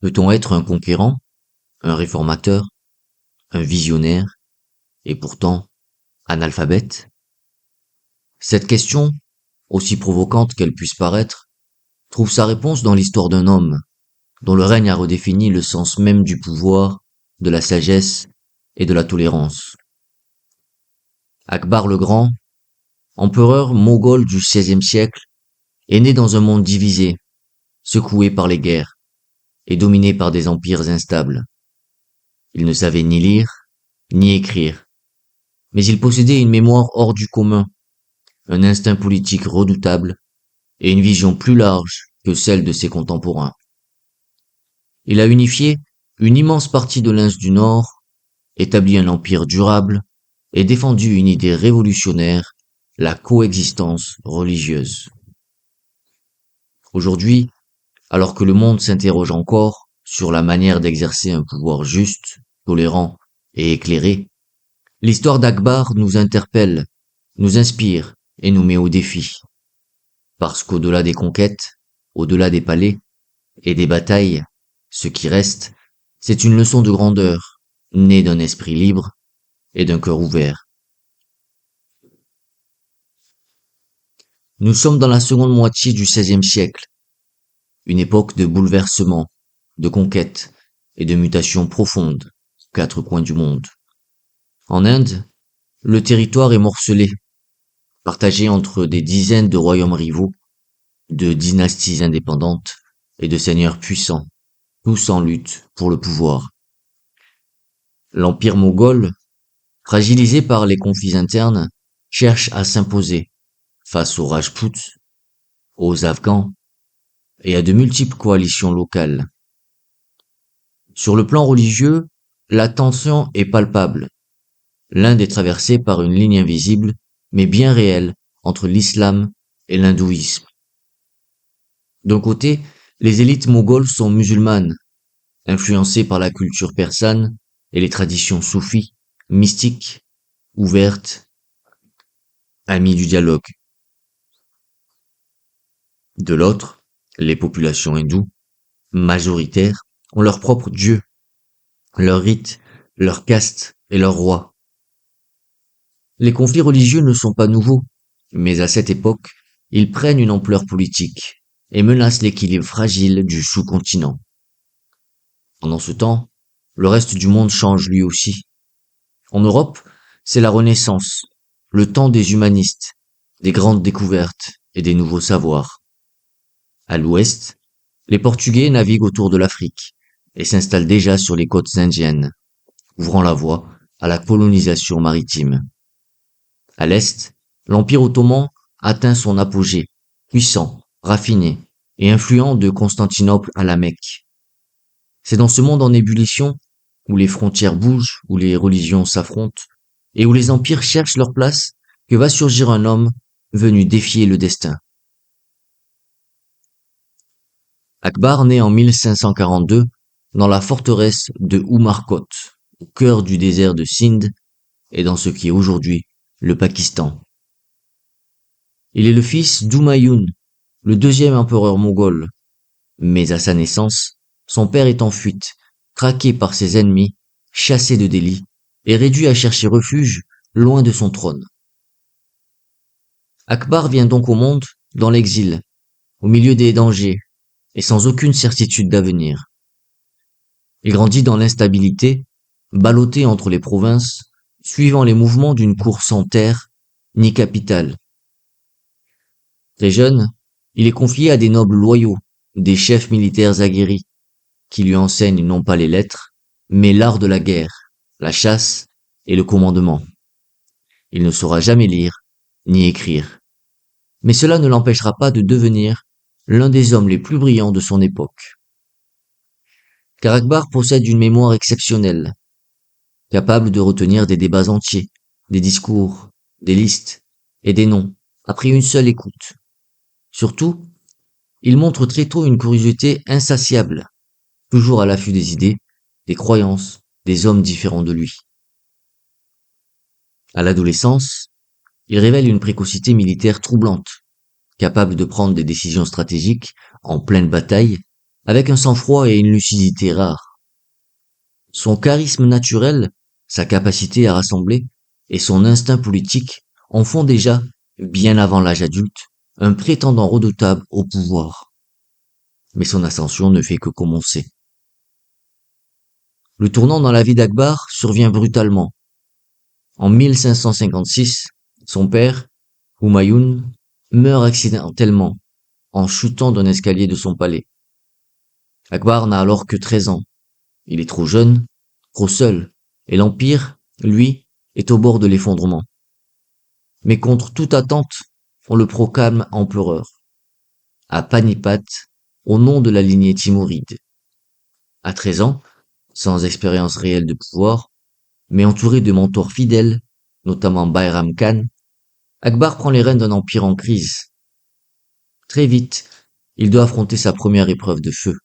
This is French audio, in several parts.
Peut-on être un conquérant, un réformateur, un visionnaire, et pourtant analphabète? Cette question, aussi provocante qu'elle puisse paraître, trouve sa réponse dans l'histoire d'un homme, dont le règne a redéfini le sens même du pouvoir, de la sagesse et de la tolérance. Akbar le Grand, empereur moghol du XVIe siècle, est né dans un monde divisé, secoué par les guerres et dominé par des empires instables. Il ne savait ni lire, ni écrire, mais il possédait une mémoire hors du commun, un instinct politique redoutable et une vision plus large que celle de ses contemporains. Il a unifié une immense partie de l'Inde du Nord, établi un empire durable et défendu une idée révolutionnaire, la coexistence religieuse. Aujourd'hui, alors que le monde s'interroge encore sur la manière d'exercer un pouvoir juste, tolérant et éclairé, l'histoire d'Akbar nous interpelle, nous inspire et nous met au défi. Parce qu'au-delà des conquêtes, au-delà des palais et des batailles, ce qui reste, c'est une leçon de grandeur, née d'un esprit libre et d'un cœur ouvert. Nous sommes dans la seconde moitié du XVIe siècle, une époque de bouleversements, de conquêtes et de mutations profondes aux quatre coins du monde. En Inde, le territoire est morcelé, partagé entre des dizaines de royaumes rivaux, de dynasties indépendantes et de seigneurs puissants, tous en lutte pour le pouvoir. L'empire moghol, fragilisé par les conflits internes, cherche à s'imposer face aux Rajputs, aux Afghans et à de multiples coalitions locales. Sur le plan religieux, la tension est palpable. L'Inde est traversée par une ligne invisible, mais bien réelle, entre l'islam et l'hindouisme. D'un côté, les élites mogholes sont musulmanes, influencées par la culture persane et les traditions soufis, mystiques, ouvertes, amies du dialogue. De l'autre, les populations hindoues, majoritaires, ont leur propre dieu, leurs rites, leur caste et leur roi. Les conflits religieux ne sont pas nouveaux, mais à cette époque, ils prennent une ampleur politique et menacent l'équilibre fragile du sous-continent. Pendant ce temps, le reste du monde change lui aussi. En Europe, c'est la Renaissance, le temps des humanistes, des grandes découvertes et des nouveaux savoirs. À l'ouest, les Portugais naviguent autour de l'Afrique et s'installent déjà sur les côtes indiennes, ouvrant la voie à la colonisation maritime. À l'est, l'Empire ottoman atteint son apogée, puissant, raffiné et influent de Constantinople à la Mecque. C'est dans ce monde en ébullition, où les frontières bougent, où les religions s'affrontent, et où les empires cherchent leur place, que va surgir un homme venu défier le destin. Akbar naît en 1542 dans la forteresse de Umarkot, au cœur du désert de Sindh et dans ce qui est aujourd'hui le Pakistan. Il est le fils d'Humayun, le deuxième empereur moghol, mais à sa naissance, son père est en fuite, traqué par ses ennemis, chassé de Delhi et réduit à chercher refuge loin de son trône. Akbar vient donc au monde dans l'exil, au milieu des dangers et sans aucune certitude d'avenir. Il grandit dans l'instabilité, ballotté entre les provinces, suivant les mouvements d'une cour sans terre ni capitale. Très jeune, il est confié à des nobles loyaux, des chefs militaires aguerris, qui lui enseignent non pas les lettres, mais l'art de la guerre, la chasse et le commandement. Il ne saura jamais lire, ni écrire. Mais cela ne l'empêchera pas de devenir l'un des hommes les plus brillants de son époque. Car Akbar possède une mémoire exceptionnelle, capable de retenir des débats entiers, des discours, des listes et des noms, après une seule écoute. Surtout, il montre très tôt une curiosité insatiable, toujours à l'affût des idées, des croyances, des hommes différents de lui. À l'adolescence, il révèle une précocité militaire troublante, capable de prendre des décisions stratégiques en pleine bataille avec un sang-froid et une lucidité rares. Son charisme naturel, sa capacité à rassembler et son instinct politique en font déjà, bien avant l'âge adulte, un prétendant redoutable au pouvoir. Mais son ascension ne fait que commencer. Le tournant dans la vie d'Akbar survient brutalement. En 1556, son père, Humayun, meurt accidentellement en chutant d'un escalier de son palais. Akbar n'a alors que 13 ans. Il est trop jeune, trop seul, et l'Empire, lui, est au bord de l'effondrement. Mais contre toute attente, on le proclame empereur, à Panipat, au nom de la lignée timuride. À 13 ans, sans expérience réelle de pouvoir, mais entouré de mentors fidèles, notamment Bayram Khan, Akbar prend les rênes d'un empire en crise. Très vite, il doit affronter sa première épreuve de feu.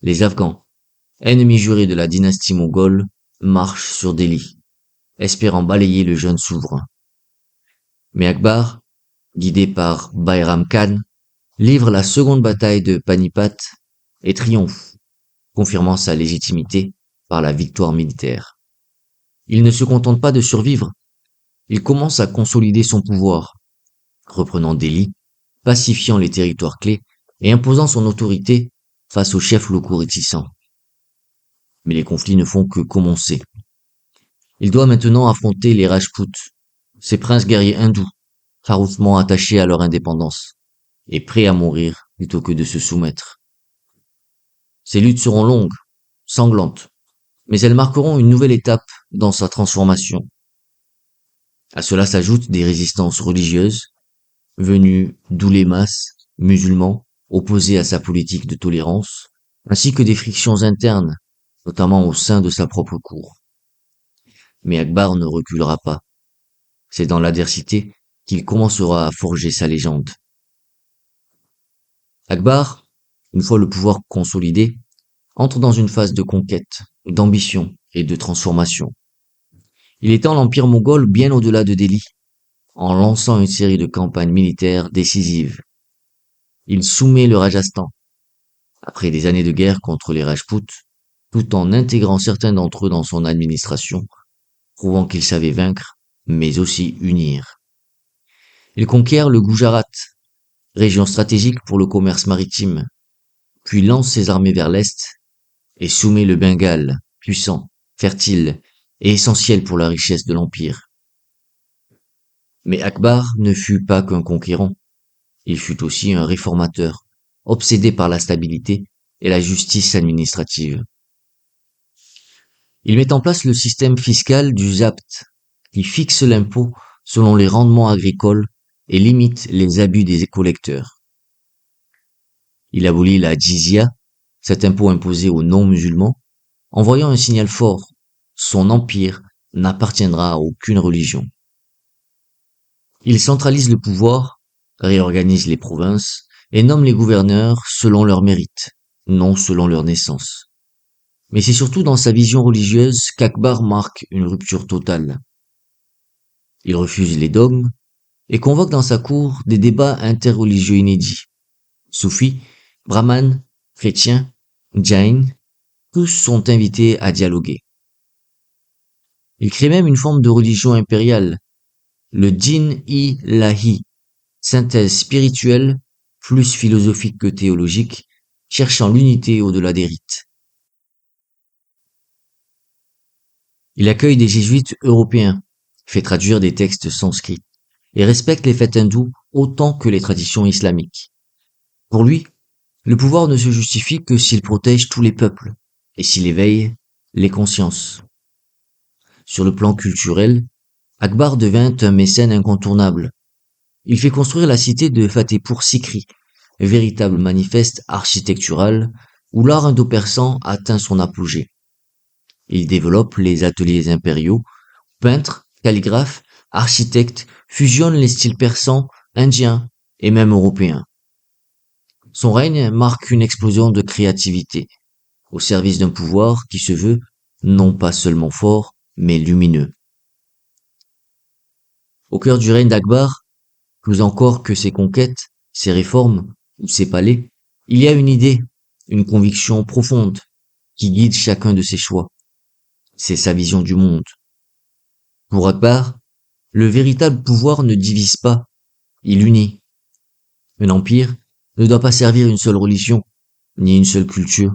Les Afghans, ennemis jurés de la dynastie mongole, marchent sur Delhi, espérant balayer le jeune souverain. Mais Akbar, guidé par Bayram Khan, livre la seconde bataille de Panipat et triomphe, confirmant sa légitimité par la victoire militaire. Il ne se contente pas de survivre, il commence à consolider son pouvoir, reprenant Delhi, pacifiant les territoires clés et imposant son autorité face aux chefs locaux réticents. Mais les conflits ne font que commencer. Il doit maintenant affronter les Rajputs, ces princes guerriers hindous, farouchement attachés à leur indépendance, et prêts à mourir plutôt que de se soumettre. Ces luttes seront longues, sanglantes, mais elles marqueront une nouvelle étape dans sa transformation. À cela s'ajoutent des résistances religieuses, venues d'oulémas musulmans opposés à sa politique de tolérance, ainsi que des frictions internes, notamment au sein de sa propre cour. Mais Akbar ne reculera pas. C'est dans l'adversité qu'il commencera à forger sa légende. Akbar, une fois le pouvoir consolidé, entre dans une phase de conquête, d'ambition et de transformation. Il étend l'empire mongol bien au-delà de Delhi, en lançant une série de campagnes militaires décisives. Il soumet le Rajasthan, après des années de guerre contre les Rajputs, tout en intégrant certains d'entre eux dans son administration, prouvant qu'il savait vaincre, mais aussi unir. Il conquiert le Gujarat, région stratégique pour le commerce maritime, puis lance ses armées vers l'est et soumet le Bengale, puissant, fertile et essentiel pour la richesse de l'empire. Mais Akbar ne fut pas qu'un conquérant, il fut aussi un réformateur, obsédé par la stabilité et la justice administrative. Il met en place le système fiscal du Zapt, qui fixe l'impôt selon les rendements agricoles et limite les abus des collecteurs. Il abolit la jizya, cet impôt imposé aux non-musulmans, envoyant un signal fort, son empire n'appartiendra à aucune religion. Il centralise le pouvoir, réorganise les provinces et nomme les gouverneurs selon leur mérite, non selon leur naissance. Mais c'est surtout dans sa vision religieuse qu'Akbar marque une rupture totale. Il refuse les dogmes et convoque dans sa cour des débats interreligieux inédits. Soufis, brahmanes, chrétiens, jains, tous sont invités à dialoguer. Il crée même une forme de religion impériale, le Din-i-Lahi, synthèse spirituelle, plus philosophique que théologique, cherchant l'unité au-delà des rites. Il accueille des jésuites européens, fait traduire des textes sanskrits, et respecte les fêtes hindoues autant que les traditions islamiques. Pour lui, le pouvoir ne se justifie que s'il protège tous les peuples, et s'il éveille les consciences. Sur le plan culturel, Akbar devint un mécène incontournable. Il fait construire la cité de Fatehpur Sikri, véritable manifeste architectural où l'art indo-persan atteint son apogée. Il développe les ateliers impériaux, peintres, calligraphes, architectes fusionnent les styles persans, indiens et même européens. Son règne marque une explosion de créativité, au service d'un pouvoir qui se veut non pas seulement fort, mais lumineux. Au cœur du règne d'Akbar, plus encore que ses conquêtes, ses réformes ou ses palais, il y a une idée, une conviction profonde qui guide chacun de ses choix. C'est sa vision du monde. Pour Akbar, le véritable pouvoir ne divise pas, il unit. Un empire ne doit pas servir une seule religion, ni une seule culture,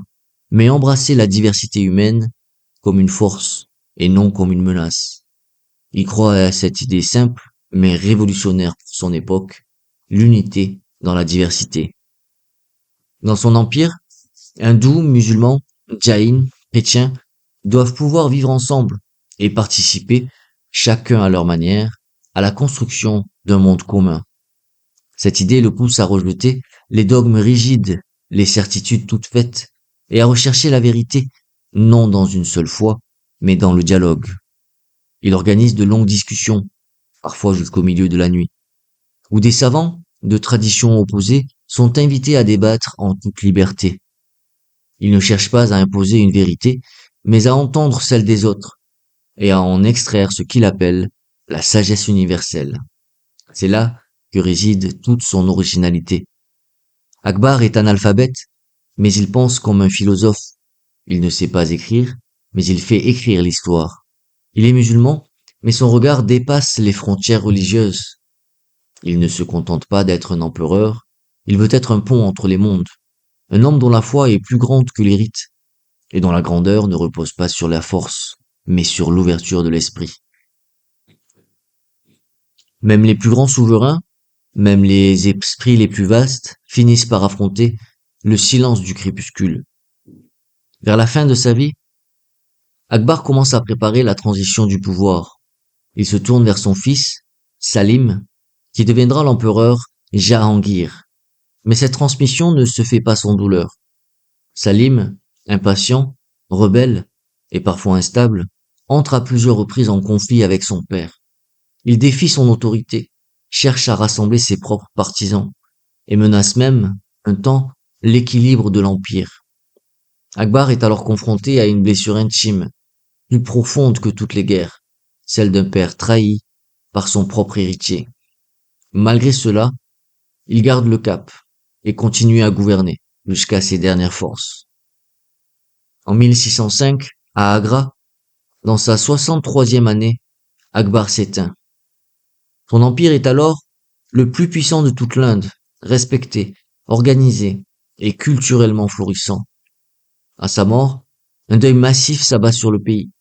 mais embrasser la diversité humaine comme une force et non comme une menace. Il croit à cette idée simple mais révolutionnaire pour son époque, l'unité dans la diversité. Dans son empire, hindous, musulmans, jaïns, chrétiens doivent pouvoir vivre ensemble et participer, chacun à leur manière, à la construction d'un monde commun. Cette idée le pousse à rejeter les dogmes rigides, les certitudes toutes faites, et à rechercher la vérité, non dans une seule foi, mais dans le dialogue. Il organise de longues discussions, parfois jusqu'au milieu de la nuit, où des savants, de traditions opposées, sont invités à débattre en toute liberté. Il ne cherche pas à imposer une vérité, mais à entendre celle des autres, et à en extraire ce qu'il appelle la sagesse universelle. C'est là que réside toute son originalité. Akbar est analphabète, mais il pense comme un philosophe. Il ne sait pas écrire, mais il fait écrire l'histoire. Il est musulman, mais son regard dépasse les frontières religieuses. Il ne se contente pas d'être un empereur, il veut être un pont entre les mondes, un homme dont la foi est plus grande que les rites, et dont la grandeur ne repose pas sur la force, mais sur l'ouverture de l'esprit. Même les plus grands souverains, même les esprits les plus vastes, finissent par affronter le silence du crépuscule. Vers la fin de sa vie, Akbar commence à préparer la transition du pouvoir. Il se tourne vers son fils, Salim, qui deviendra l'empereur Jahangir. Mais cette transmission ne se fait pas sans douleur. Salim, impatient, rebelle et parfois instable, entre à plusieurs reprises en conflit avec son père. Il défie son autorité, cherche à rassembler ses propres partisans et menace même, un temps, l'équilibre de l'empire. Akbar est alors confronté à une blessure intime, plus profonde que toutes les guerres, celle d'un père trahi par son propre héritier. Malgré cela, il garde le cap et continue à gouverner jusqu'à ses dernières forces. En 1605, à Agra, dans sa 63e année, Akbar s'éteint. Son empire est alors le plus puissant de toute l'Inde, respecté, organisé et culturellement florissant. À sa mort, un deuil massif s'abat sur le pays.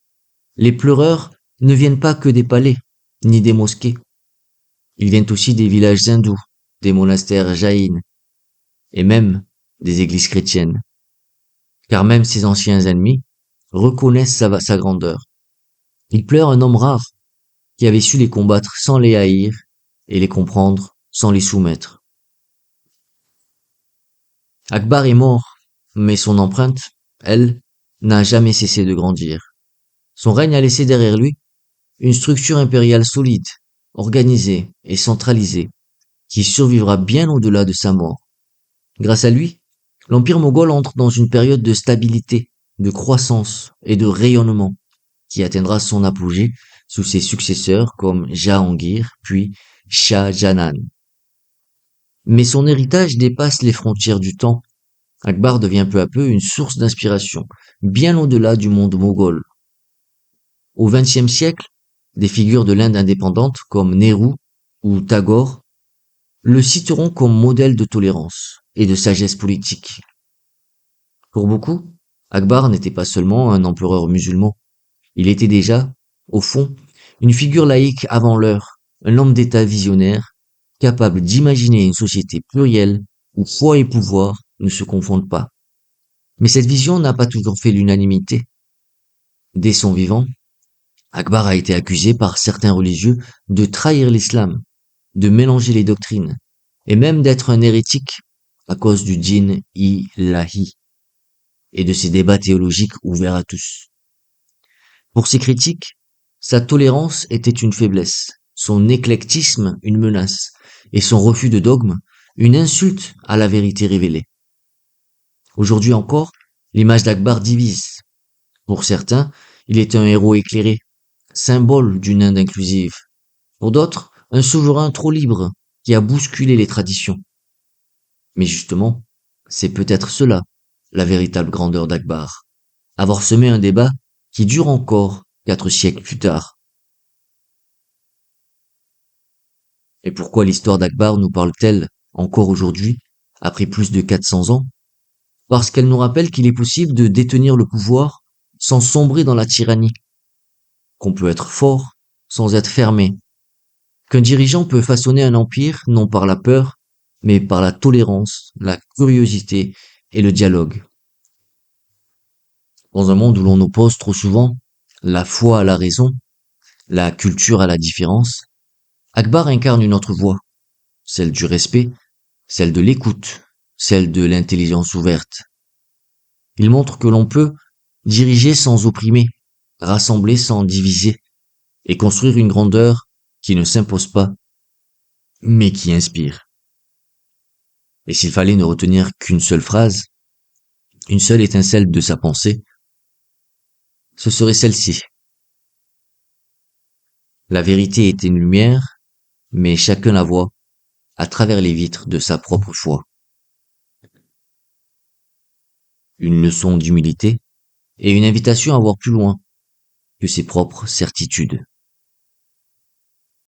Les pleureurs ne viennent pas que des palais, ni des mosquées. Ils viennent aussi des villages hindous, des monastères jaïns, et même des églises chrétiennes. Car même ses anciens ennemis reconnaissent sa grandeur. Ils pleurent un homme rare, qui avait su les combattre sans les haïr et les comprendre sans les soumettre. Akbar est mort, mais son empreinte, elle, n'a jamais cessé de grandir. Son règne a laissé derrière lui une structure impériale solide, organisée et centralisée, qui survivra bien au-delà de sa mort. Grâce à lui, l'Empire moghol entre dans une période de stabilité, de croissance et de rayonnement, qui atteindra son apogée sous ses successeurs comme Jahangir puis Shah Jahan. Mais son héritage dépasse les frontières du temps. Akbar devient peu à peu une source d'inspiration, bien au-delà du monde moghol. Au XXe siècle, des figures de l'Inde indépendante comme Nehru ou Tagore le citeront comme modèle de tolérance et de sagesse politique. Pour beaucoup, Akbar n'était pas seulement un empereur musulman, il était déjà, au fond, une figure laïque avant l'heure, un homme d'État visionnaire, capable d'imaginer une société plurielle où foi et pouvoir ne se confondent pas. Mais cette vision n'a pas toujours fait l'unanimité. Dès son vivant, Akbar a été accusé par certains religieux de trahir l'islam, de mélanger les doctrines, et même d'être un hérétique à cause du djinn ilahi et de ses débats théologiques ouverts à tous. Pour ces critiques, sa tolérance était une faiblesse, son éclectisme une menace, et son refus de dogme une insulte à la vérité révélée. Aujourd'hui encore, l'image d'Akbar divise. Pour certains, il est un héros éclairé, symbole d'une Inde inclusive. Pour d'autres, un souverain trop libre qui a bousculé les traditions. Mais justement, c'est peut-être cela, la véritable grandeur d'Akbar. Avoir semé un débat qui dure encore 4 siècles plus tard. Et pourquoi l'histoire d'Akbar nous parle-t-elle encore aujourd'hui, après plus de 400 ans? Parce qu'elle nous rappelle qu'il est possible de détenir le pouvoir sans sombrer dans la tyrannie, qu'on peut être fort sans être fermé, qu'un dirigeant peut façonner un empire non par la peur, mais par la tolérance, la curiosité et le dialogue. Dans un monde où l'on oppose trop souvent la foi à la raison, la culture à la différence, Akbar incarne une autre voie, celle du respect, celle de l'écoute, celle de l'intelligence ouverte. Il montre que l'on peut diriger sans opprimer, rassembler sans diviser, et construire une grandeur qui ne s'impose pas, mais qui inspire. Et s'il fallait ne retenir qu'une seule phrase, une seule étincelle de sa pensée, ce serait celle-ci. La vérité est une lumière, mais chacun la voit à travers les vitres de sa propre foi. Une leçon d'humilité et une invitation à voir plus loin que ses propres certitudes.